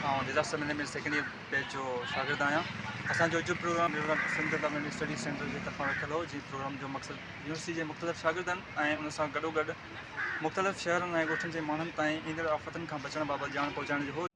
ऐं disaster management second year batch जो शागिर्द आहियां। असांजो जो program Sindh government study centre जे तरफ़ां रखियल हो, जंहिं प्रोग्राम जो मक़सदु यूनिवर्सिटी जे मुख़्तलिफ़ शागिर्दनि ऐं उन सां गॾोगॾु मुख़्तलिफ़ शहरनि ऐं ॻोठनि जे माण्हुनि ताईं ईंदड़ आफ़तनि खां बचण बाबति ॼाण पहुचाइण जो हो।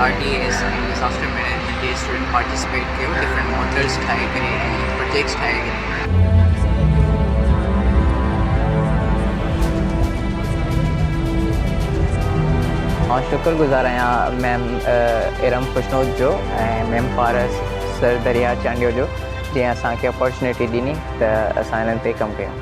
RDS डिजास्टर मैनेजमेंट के स्टूडेंट पार्टिसिपेट कयो, डिफरेंट मॉडल्स ठाहे करे प्रोजेक्ट्स ठाहे करे। मां शुक्रगुज़ार आहियां मैम इरम खुशनोद जो ऐं मैम पारस सर दरिया चांडियो जो, जंहिं असांखे अपॉर्चुनिटी ॾिनी त असां हिननि ते कमु कयूं।